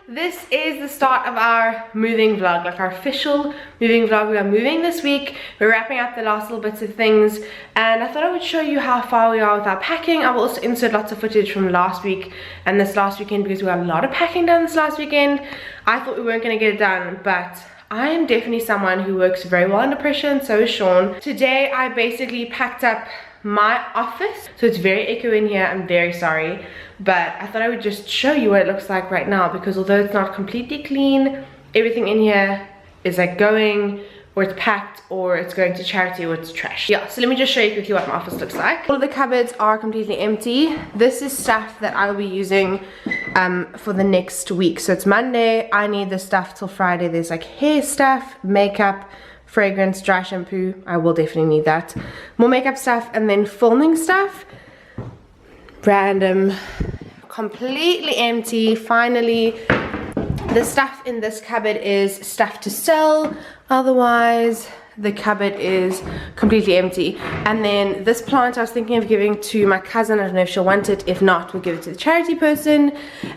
This is the start of our moving vlog, like our official moving vlog. We are moving this week. We're wrapping up the last little bits of things, and I thought I would show you how far we are with our packing. I will also insert lots of footage from last week and this last weekend because we had a lot of packing done this last weekend. I thought we weren't going to get it done, but I am definitely someone who works very well under pressure, and so is Sean. Today I basically packed up my office, so it's very echoey in here. I'm very sorry, but I thought I would just show you what it looks like right now, because although it's not completely clean, everything in here is like going, or it's packed, or it's going to charity, or it's trash. Yeah, so let me just show you quickly what my office looks like. All of the cupboards are completely empty. This is stuff that I'll be using for the next week. So it's Monday, I need this stuff till Friday. There's like hair stuff, makeup, fragrance, dry shampoo. I will definitely need that. More makeup stuff, and then filming stuff. Random, completely empty. Finally, the stuff in this cupboard is stuff to sell. Otherwise, the cupboard is completely empty. And then this plant I was thinking of giving to my cousin. I don't know if she'll want it. If not, we'll give it to the charity person.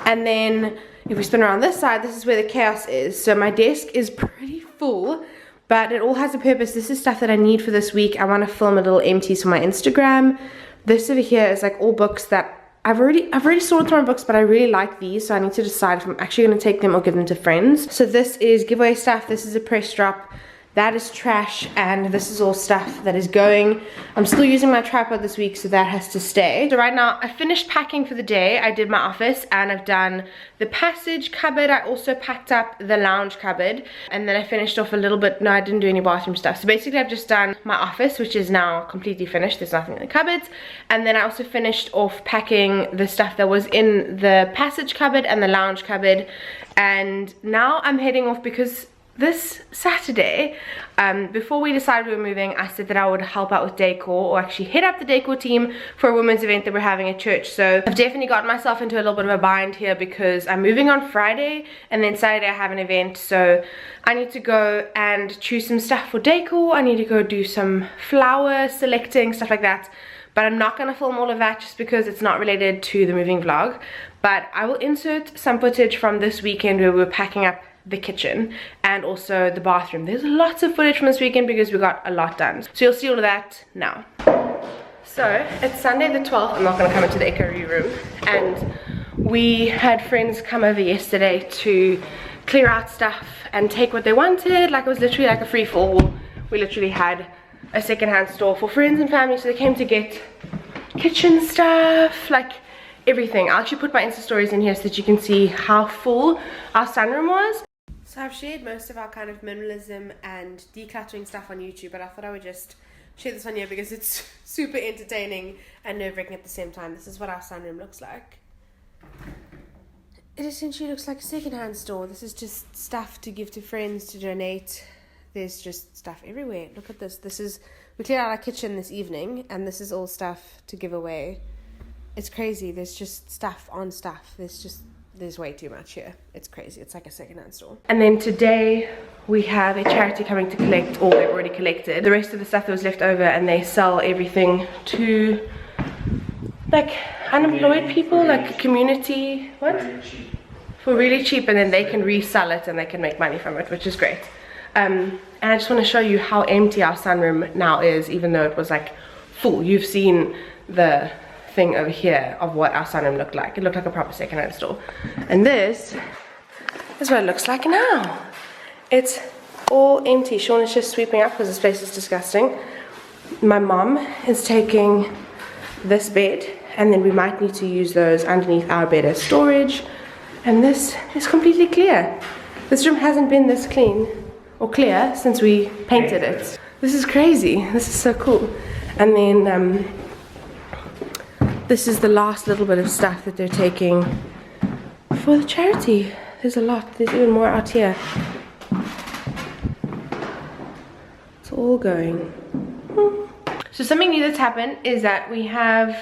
And then if we spin around this side, this is where the chaos is. So my desk is pretty full, but it all has a purpose. This is stuff that I need for this week. I want to film a little empties for my Instagram. This over here is like all books that I've already sorted through my books, but I really like these, so I need to decide if I'm actually going to take them or give them to friends. So this is giveaway stuff. This is a press drop. That is trash, and this is all stuff that is going. I'm still using my tripod this week, so that has to stay. So right now, I finished packing for the day. I did my office, and I've done the passage cupboard. I also packed up the lounge cupboard, and then I finished off a little bit. No, I didn't do any bathroom stuff. So basically, I've just done my office, which is now completely finished. There's nothing in the cupboards. And then I also finished off packing the stuff that was in the passage cupboard and the lounge cupboard. And now I'm heading off because this Saturday, before we decided we were moving, I said that I would help out with decor, or actually hit up the decor team for a women's event that we're having at church. So I've definitely gotten myself into a little bit of a bind here, because I'm moving on Friday, and then Saturday I have an event. So I need to go and choose some stuff for decor. I need to go do some flower selecting, stuff like that. But I'm not going to film all of that just because it's not related to the moving vlog. But I will insert some footage from this weekend where we were packing up the kitchen and also the bathroom. There's lots of footage from this weekend because we got a lot done. So you'll see all of that now. So it's Sunday the 12th. I'm not going to come into the echoey room. And we had friends come over yesterday to clear out stuff and take what they wanted. Like, it was literally like a free for all. We literally had a secondhand store for friends and family, so they came to get kitchen stuff, like everything. I'll actually put my Insta stories in here so that you can see how full our sunroom was. So I've shared most of our kind of minimalism and decluttering stuff on YouTube, but I thought I would just share this on here because it's super entertaining and nerve-wracking at the same time. This is what our sunroom looks like. It essentially looks like a secondhand store. This is just stuff to give to friends, to donate. There's just stuff everywhere. Look at this. We cleared out our kitchen this evening, and this is all stuff to give away. It's crazy. There's just stuff on stuff. There's way too much here. It's crazy. It's like a secondhand store. And then today we have a charity coming to collect, or they've already collected the rest of the stuff that was left over, and they sell everything to like unemployed people, like community, for really cheap, and then they can resell it and they can make money from it, which is great. And I just want to show you how empty our sunroom now is, even though it was like full. You've seen the thing over here of what our sunroom looked like. It looked like a proper secondhand store. And this is what it looks like now. It's all empty. Sean is just sweeping up because this place is disgusting. My mom is taking this bed, and then we might need to use those underneath our bed as storage. And this is completely clear. This room hasn't been this clean or clear since we painted it. This is crazy. This is so cool. And then this is the last little bit of stuff that they're taking for the charity. There's a lot. There's even more out here. It's all going. So something new that's happened is that we have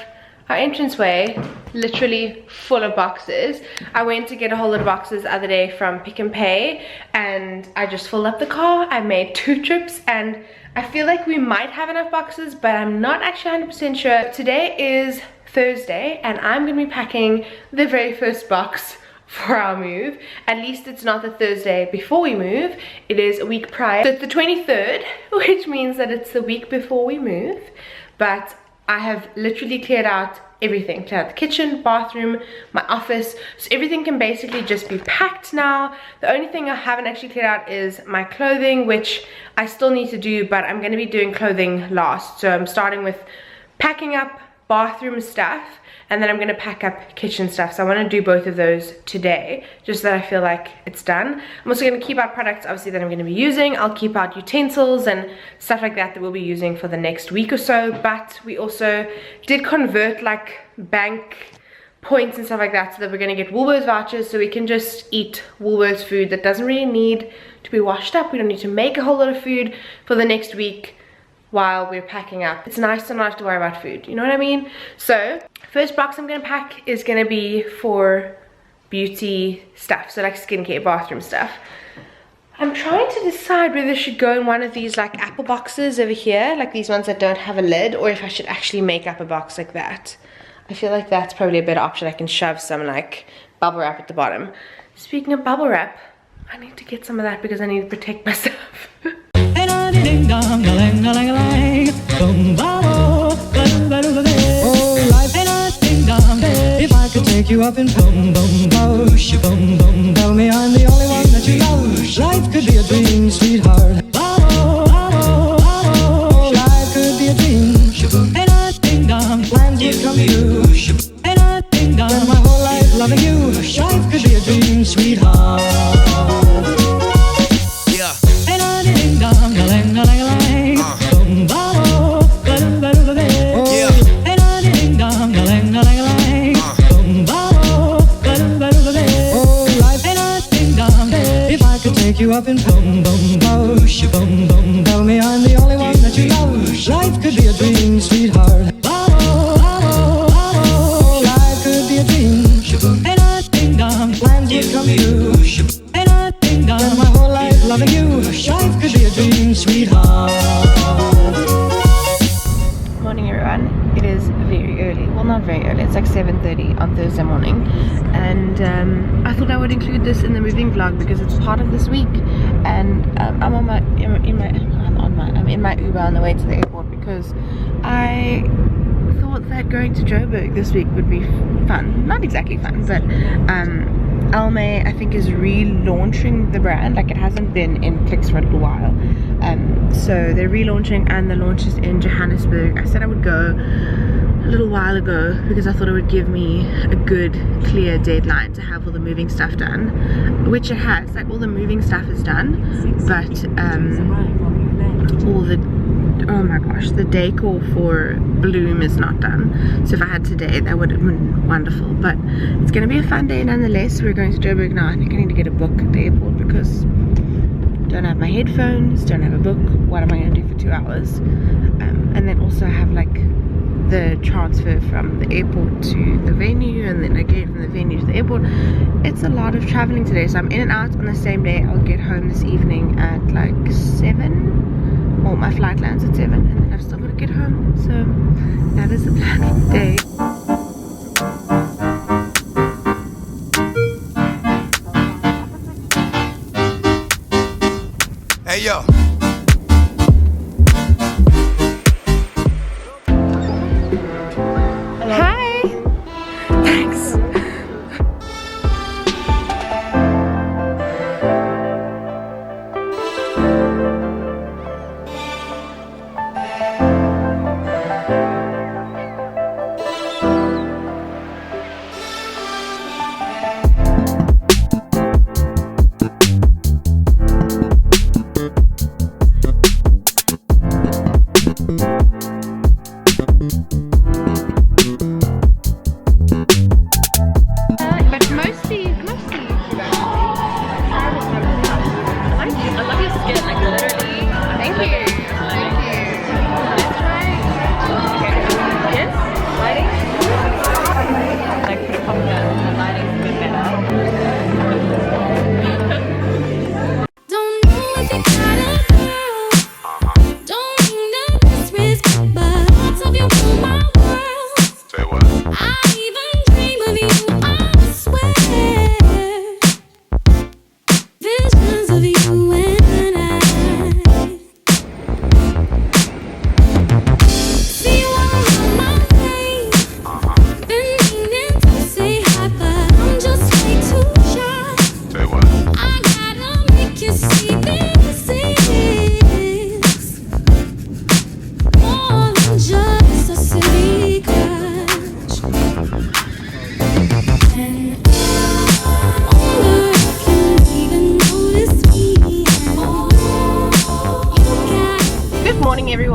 our entranceway literally full of boxes. I went to get a whole lot of boxes the other day from Pick and Pay, and I just filled up the car. I made 2 trips, and I feel like we might have enough boxes, but I'm not actually 100% sure. Today is Thursday, and I'm gonna be packing the very first box for our move. At least it's not the Thursday before we move, it is a week prior. So it's the 23rd, which means that it's the week before we move. But I have literally cleared out everything. Cleared out the kitchen, bathroom, my office. So everything can basically just be packed now. The only thing I haven't actually cleared out is my clothing, which I still need to do, but I'm going to be doing clothing last. So I'm starting with packing up bathroom stuff, and then I'm going to pack up kitchen stuff. So I want to do both of those today, just so that I feel like it's done. I'm also going to keep out products, obviously, that I'm going to be using. I'll keep out utensils and stuff like that we'll be using for the next week or so. But we also did convert like bank points and stuff like that, so that we're going to get Woolworths vouchers, so we can just eat Woolworths food that doesn't really need to be washed up. We don't need to make a whole lot of food for the next week while we're packing up. It's nice to not have to worry about food, you know what I mean? So first box I'm gonna pack is gonna be for beauty stuff, so like skincare, bathroom stuff. I'm trying to decide whether I should go in one of these like apple boxes over here, like these ones that don't have a lid, or if I should actually make up a box like that. I feel like that's probably a better option. I can shove some like bubble wrap at the bottom. Speaking of bubble wrap, I need to get some of that because I need to protect myself. If I could take you up in boom boom bosh, boom boom, tell me I'm the only one that you love. Life could be a dream, sweetheart. Life could be a dream. Plans would come true. Spend my whole life loving you. Life could be a dream, sweetheart. Take you up in boom boom bosh, boom boom, tell me I'm the only one that you love. Life could be a dream, sweetheart. Life could be a dream. Plans would come true. Spend my whole life loving you. Life could be a dream, sweetheart. Morning everyone, it is very early, well not very early, it's like 7:30 on Thursday morning, and I thought I would include this in the moving vlog because it's part of this week, and I'm in my Uber on the way to the airport because I thought that going to Joburg this week would be fun. Not exactly fun, but Almay I think is relaunching the brand. Like, it hasn't been in Clicks for a little while, so they're relaunching, and the launch is in Johannesburg. I said I would go a little while ago because I thought it would give me a good clear deadline to have all the moving stuff done, which it has. Like, all the moving stuff is done, but all the, oh my gosh, the decor for Bloom is not done. So if I had today, that would have been wonderful. But it's going to be a fun day nonetheless. We're going to Joburg now. I think I need to get a book at the airport because I don't have my headphones, don't have a book. What am I going to do for 2 hours? And then also have like the transfer from the airport to the venue, and then again from the venue to the airport. It's a lot of traveling today, so I'm in and out on the same day. I'll get home this evening at like 7. Well, my flight lands at 7, and then I've still got to get home. So that is the plan for the day. Hey yo. Hi. Thanks.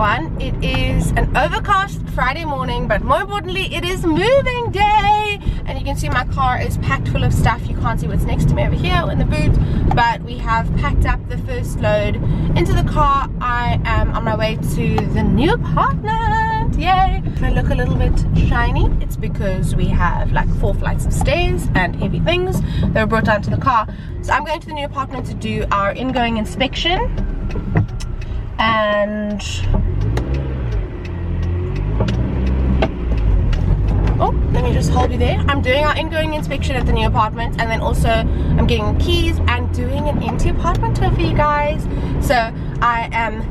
everyone. It is an overcast Friday morning, but more importantly, it is moving day. And you can see my car is packed full of stuff. You can't see what's next to me over here in the boot, but we have packed up the first load into the car. I am on my way to the new apartment. Yay! If I look a little bit shiny, it's because we have like 4 flights of stairs and heavy things that were brought down to the car. So I'm going to the new apartment to do our ingoing inspection. And oh, let me just hold you there. I'm doing our ingoing inspection at the new apartment, and then also I'm getting keys and doing an empty apartment tour for you guys. So I am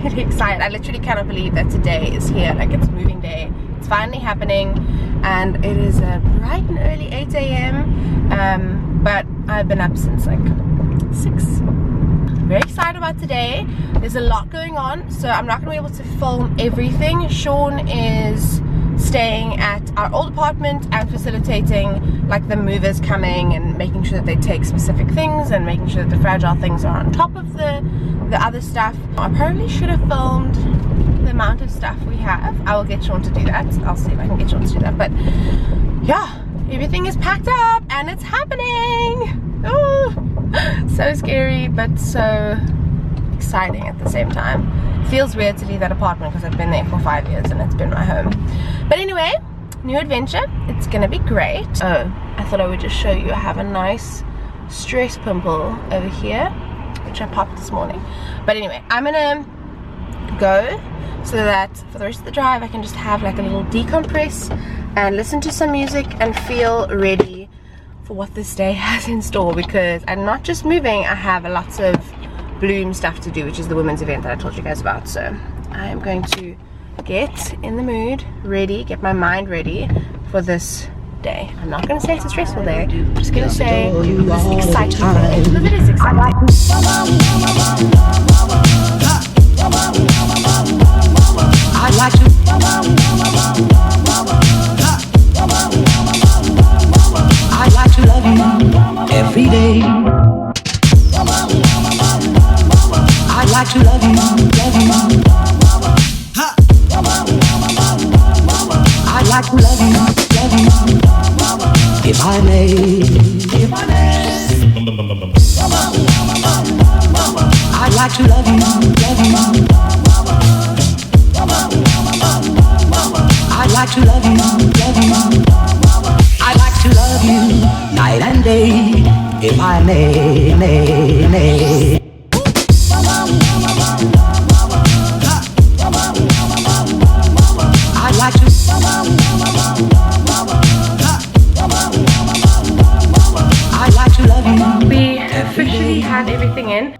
really excited. I literally cannot believe that today is here. Like, it's moving day. It's finally happening, and it is a bright and early 8 a.m. But I've been up since like 6. Very excited about today. There's a lot going on, so I'm not gonna be able to film everything. Sean is staying at our old apartment and facilitating like the movers coming and making sure that they take specific things and making sure that the fragile things are on top of the other stuff. I probably should have filmed the amount of stuff we have. I will get Sean to do that. I'll see if I can get Sean to do that. But yeah, everything is packed up and it's happening. Oh, so scary, but so exciting at the same time. It feels weird to leave that apartment because I've been there for 5 years and it's been my home. But anyway, new adventure. It's gonna be great. Oh, I thought I would just show you. I have a nice stress pimple over here, which I popped this morning. But anyway, I'm gonna go so that for the rest of the drive I can just have like a little decompress and listen to some music and feel ready for what this day has in store, because I'm not just moving, I have lots of Bloom stuff to do, which is the women's event that I told you guys about. So I am going to get in the mood, ready, get my mind ready for this day. I'm not going to say it's a stressful day, I'm just going to say this exciting day, because it is exciting. I'd like to I'd like to love you every day. I'd like to love you, love you. I'd like to love you, if I may, if I may. I'd like to love you, love you. I'd like to love you, love you. I'd like to love you night and day, if I may. I'd like to. I'd like to love you. We officially had everything in.